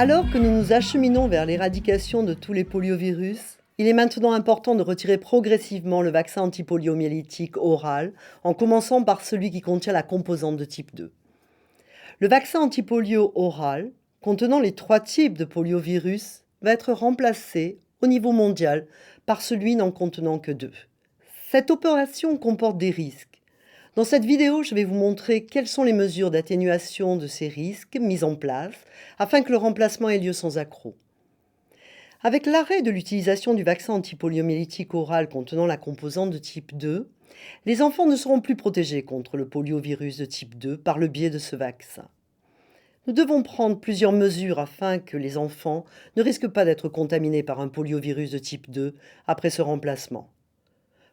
Alors que nous nous acheminons vers l'éradication de tous les poliovirus, il est maintenant important de retirer progressivement le vaccin antipoliomyélitique oral, en commençant par celui qui contient la composante de type 2. Le vaccin antipolio oral, contenant les 3 types de poliovirus, va être remplacé au niveau mondial par celui n'en contenant que 2. Cette opération comporte des risques. Dans cette vidéo, je vais vous montrer quelles sont les mesures d'atténuation de ces risques mises en place afin que le remplacement ait lieu sans accroc. Avec l'arrêt de l'utilisation du vaccin antipoliomyélitique oral contenant la composante de type 2, les enfants ne seront plus protégés contre le poliovirus de type 2 par le biais de ce vaccin. Nous devons prendre plusieurs mesures afin que les enfants ne risquent pas d'être contaminés par un poliovirus de type 2 après ce remplacement.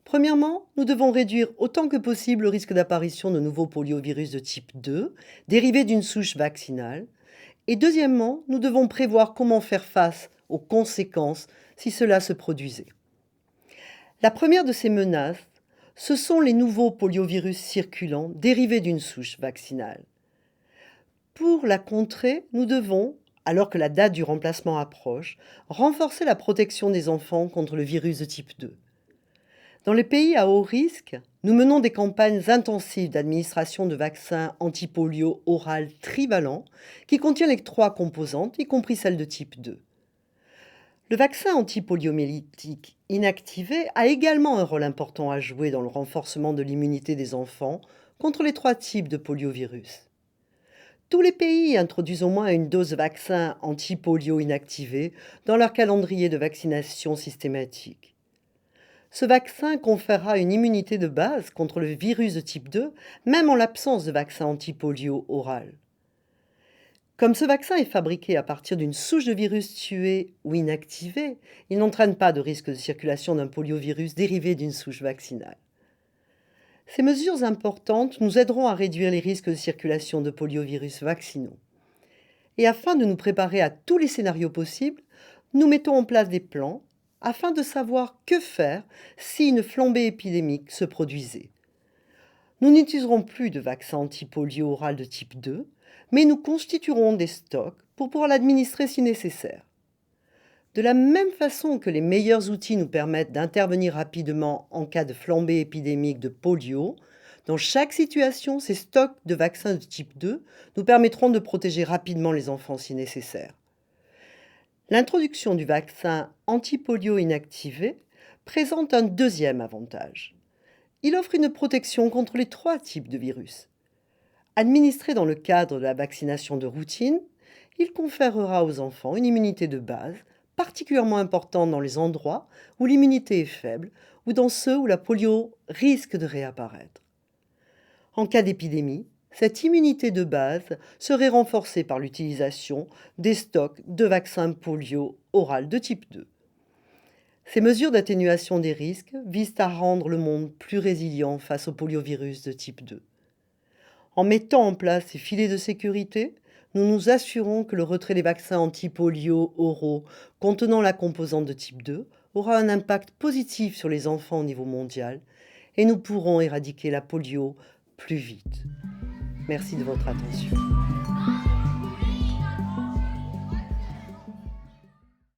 Premièrement, nous devons réduire autant que possible le risque d'apparition de nouveaux poliovirus de type 2, dérivés d'une souche vaccinale. Et deuxièmement, nous devons prévoir comment faire face aux conséquences si cela se produisait. La première de ces menaces, ce sont les nouveaux poliovirus circulants dérivés d'une souche vaccinale. Pour la contrer, nous devons, alors que la date du remplacement approche, renforcer la protection des enfants contre le virus de type 2. Dans les pays à haut risque, nous menons des campagnes intensives d'administration de vaccins antipolio oral trivalents qui contiennent les 3 composantes, y compris celle de type 2. Le vaccin antipoliomyélitique inactivé a également un rôle important à jouer dans le renforcement de l'immunité des enfants contre les 3 types de poliovirus. Tous les pays introduisent au moins une dose de vaccin antipolio inactivé dans leur calendrier de vaccination systématique. Ce vaccin conférera une immunité de base contre le virus de type 2, même en l'absence de vaccin antipolio oral. Comme ce vaccin est fabriqué à partir d'une souche de virus tuée ou inactivée, il n'entraîne pas de risque de circulation d'un poliovirus dérivé d'une souche vaccinale. Ces mesures importantes nous aideront à réduire les risques de circulation de poliovirus vaccinaux. Et afin de nous préparer à tous les scénarios possibles, nous mettons en place des plans afin de savoir que faire si une flambée épidémique se produisait. Nous n'utiliserons plus de vaccin antipolio oral de type 2, mais nous constituerons des stocks pour pouvoir l'administrer si nécessaire. De la même façon que les meilleurs outils nous permettent d'intervenir rapidement en cas de flambée épidémique de polio, dans chaque situation, ces stocks de vaccins de type 2 nous permettront de protéger rapidement les enfants si nécessaire. L'introduction du vaccin antipolio inactivé présente un deuxième avantage. Il offre une protection contre les 3 types de virus. Administré dans le cadre de la vaccination de routine, il conférera aux enfants une immunité de base, particulièrement importante dans les endroits où l'immunité est faible ou dans ceux où la polio risque de réapparaître. En cas d'épidémie, cette immunité de base serait renforcée par l'utilisation des stocks de vaccins polio oral de type 2. Ces mesures d'atténuation des risques visent à rendre le monde plus résilient face au poliovirus de type 2. En mettant en place ces filets de sécurité, nous nous assurons que le retrait des vaccins antipolio oraux contenant la composante de type 2 aura un impact positif sur les enfants au niveau mondial et nous pourrons éradiquer la polio plus vite. Merci de votre attention.